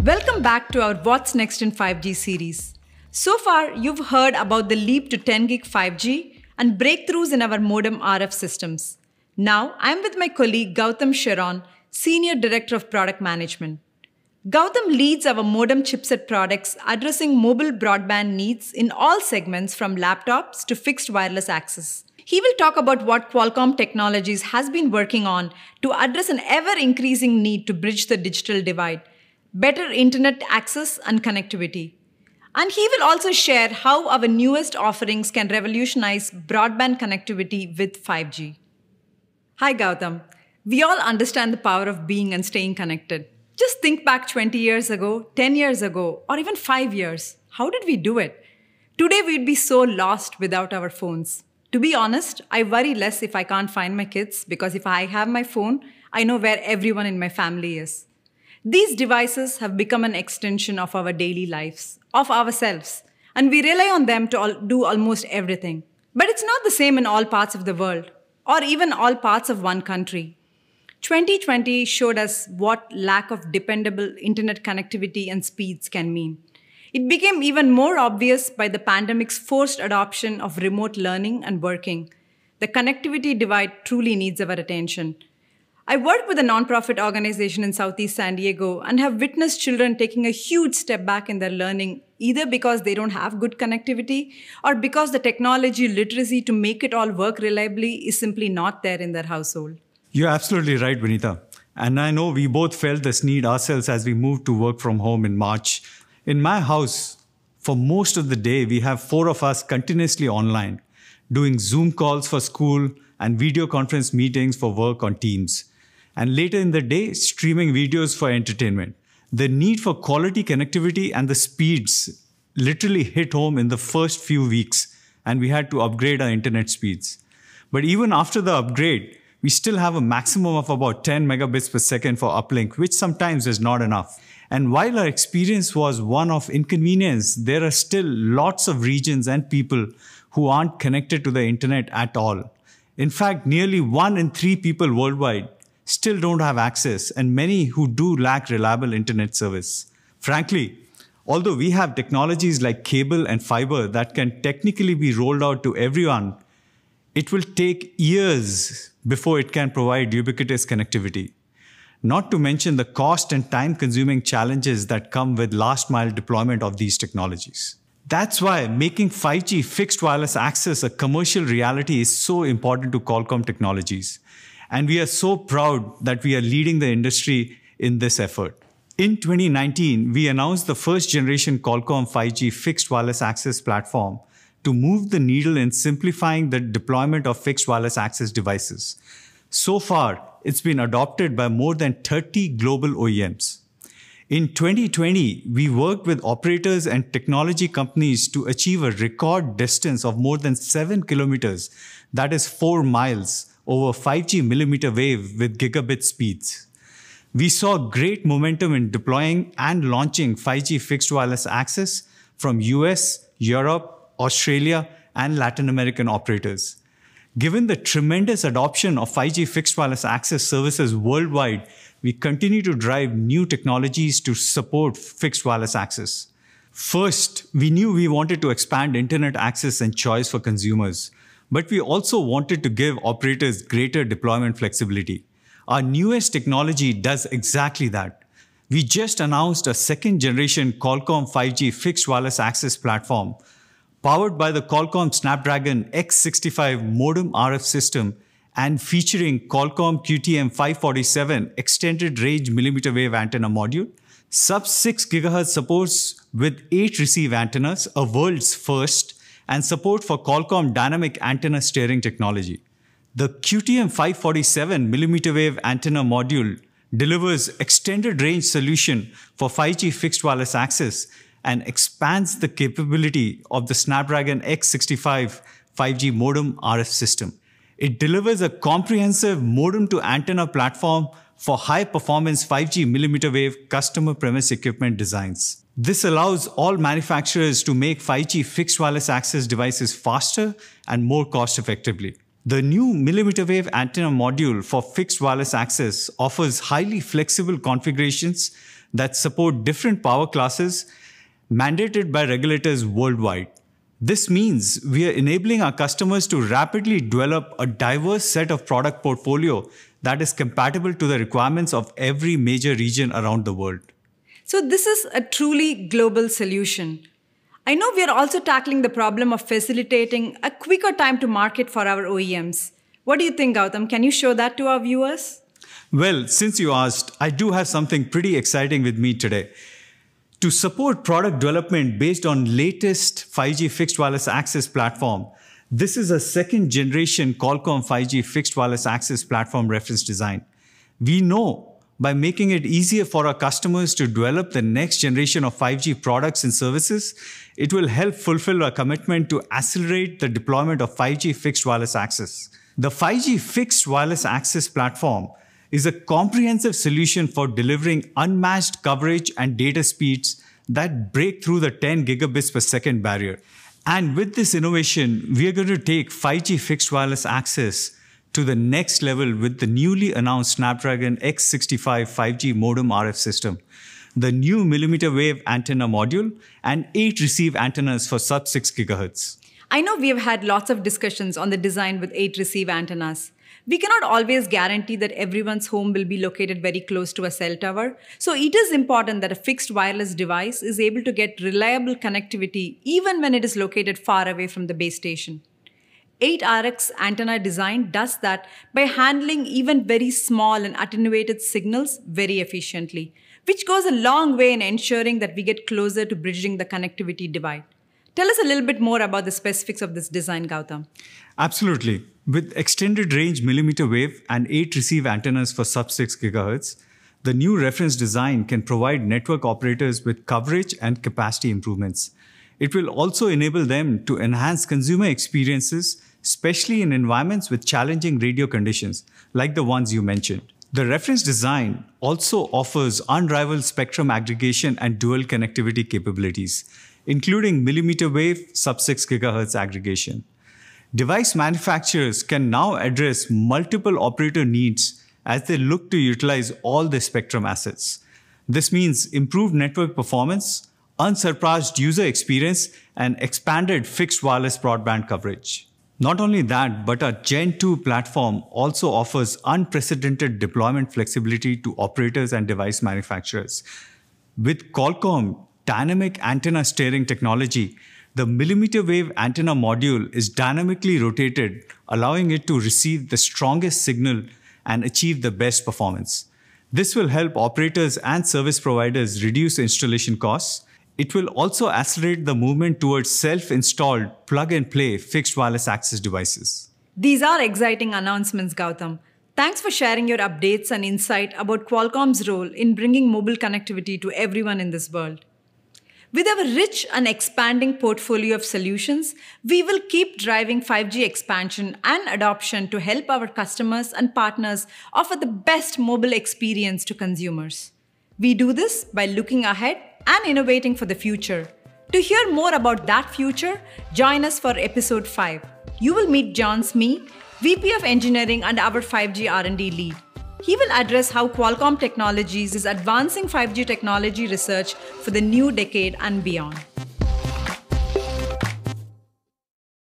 Welcome back to our What's Next in 5G series. So far, you've heard about the leap to 10 gig 5G and breakthroughs in our modem RF systems. Now, I'm with my colleague Gautam Sharon, Senior Director of Product Management. Gautam leads our modem chipset products addressing mobile broadband needs in all segments from laptops to fixed wireless access. He will talk about what Qualcomm Technologies has been working on to address an ever-increasing need to bridge the digital divide, better internet access and connectivity. And he will also share how our newest offerings can revolutionize broadband connectivity with 5G. Hi Gautam. We all understand the power of being and staying connected. Just think back 20 years ago, 10 years ago, or even 5 years. How did we do it? Today we'd be so lost without our phones. To be honest, I worry less if I can't find my kids because if I have my phone, I know where everyone in my family is. These devices have become an extension of our daily lives, of ourselves, and we rely on them to do almost everything. But it's not the same in all parts of the world, or even all parts of one country. 2020 showed us what lack of dependable internet connectivity and speeds can mean. It became even more obvious by the pandemic's forced adoption of remote learning and working. The connectivity divide truly needs our attention. I work with a nonprofit organization in Southeast San Diego and have witnessed children taking a huge step back in their learning, either because they don't have good connectivity or because the technology literacy to make it all work reliably is simply not there in their household. You're absolutely right, Vinita. And I know we both felt this need ourselves as we moved to work from home in March. In my house, for most of the day, we have 4 of us continuously online, doing Zoom calls for school and video conference meetings for work on Teams. And later in the day, streaming videos for entertainment. The need for quality connectivity and the speeds literally hit home in the first few weeks, and we had to upgrade our internet speeds. But even after the upgrade, we still have a maximum of about 10 megabits per second for uplink, which sometimes is not enough. And while our experience was one of inconvenience, there are still lots of regions and people who aren't connected to the internet at all. In fact, nearly 1 in 3 people worldwide still don't have access, and many who do lack reliable internet service. Frankly, although we have technologies like cable and fiber that can technically be rolled out to everyone, it will take years before it can provide ubiquitous connectivity. Not to mention the cost and time-consuming challenges that come with last-mile deployment of these technologies. That's why making 5G fixed wireless access a commercial reality is so important to Qualcomm Technologies. And we are so proud that we are leading the industry in this effort. In 2019, we announced the first generation Qualcomm 5G fixed wireless access platform to move the needle in simplifying the deployment of fixed wireless access devices. So far, it's been adopted by more than 30 global OEMs. In 2020, we worked with operators and technology companies to achieve a record distance of more than 7 kilometers, that is 4 miles, over 5G millimeter wave with gigabit speeds. We saw great momentum in deploying and launching 5G fixed wireless access from US, Europe, Australia, and Latin American operators. Given the tremendous adoption of 5G fixed wireless access services worldwide, we continue to drive new technologies to support fixed wireless access. First, we knew we wanted to expand internet access and choice for consumers, but we also wanted to give operators greater deployment flexibility. Our newest technology does exactly that. We just announced a second generation Qualcomm 5G fixed wireless access platform powered by the Qualcomm Snapdragon X65 modem RF system and featuring Qualcomm QTM547 extended range millimeter wave antenna module, sub-6 GHz supports with 8 receive antennas, a world's first, and support for Qualcomm dynamic antenna steering technology. The QTM547 millimeter wave antenna module delivers extended range solution for 5G fixed wireless access and expands the capability of the Snapdragon X65 5G modem RF system. It delivers a comprehensive modem to antenna platform for high-performance 5G millimeter wave customer premise equipment designs. This allows all manufacturers to make 5G fixed wireless access devices faster and more cost-effectively. The new millimeter wave antenna module for fixed wireless access offers highly flexible configurations that support different power classes mandated by regulators worldwide. This means we are enabling our customers to rapidly develop a diverse set of product portfolio that is compatible to the requirements of every major region around the world. So this is a truly global solution. I know we are also tackling the problem of facilitating a quicker time to market for our OEMs. What do you think, Gautam? Can you show that to our viewers? Well, since you asked, I do have something pretty exciting with me today. To support product development based on latest 5G fixed wireless access platform, this is a second generation Qualcomm 5G fixed wireless access platform reference design. We know by making it easier for our customers to develop the next generation of 5G products and services, it will help fulfill our commitment to accelerate the deployment of 5G fixed wireless access. The 5G fixed wireless access platform is a comprehensive solution for delivering unmatched coverage and data speeds that break through the 10 gigabits per second barrier. And with this innovation, we are going to take 5G fixed wireless access to the next level with the newly announced Snapdragon X65 5G modem RF system, the new millimeter wave antenna module, and 8 receive antennas for sub-6 GHz. I know we have had lots of discussions on the design with 8 receive antennas. We cannot always guarantee that everyone's home will be located very close to a cell tower. So it is important that a fixed wireless device is able to get reliable connectivity even when it is located far away from the base station. 8RX antenna design does that by handling even very small and attenuated signals very efficiently, which goes a long way in ensuring that we get closer to bridging the connectivity divide. Tell us a little bit more about the specifics of this design, Gautam. Absolutely. With extended range millimeter wave and 8 receive antennas for sub-6 GHz, the new reference design can provide network operators with coverage and capacity improvements. It will also enable them to enhance consumer experiences, especially in environments with challenging radio conditions, like the ones you mentioned. The reference design also offers unrivaled spectrum aggregation and dual connectivity capabilities, including millimeter wave sub-6 GHz aggregation. Device manufacturers can now address multiple operator needs as they look to utilize all their spectrum assets. This means improved network performance, unsurpassed user experience, and expanded fixed wireless broadband coverage. Not only that, but our Gen 2 platform also offers unprecedented deployment flexibility to operators and device manufacturers. With Qualcomm dynamic antenna steering technology, the millimeter wave antenna module is dynamically rotated, allowing it to receive the strongest signal and achieve the best performance. This will help operators and service providers reduce installation costs. It will also accelerate the movement towards self-installed plug-and-play fixed wireless access devices. These are exciting announcements, Gautam. Thanks for sharing your updates and insight about Qualcomm's role in bringing mobile connectivity to everyone in this world. With our rich and expanding portfolio of solutions, we will keep driving 5G expansion and adoption to help our customers and partners offer the best mobile experience to consumers. We do this by looking ahead and innovating for the future. To hear more about that future, join us for episode 5. You will meet John Smee, VP of Engineering and our 5G R&D lead. He will address how Qualcomm Technologies is advancing 5G technology research for the new decade and beyond.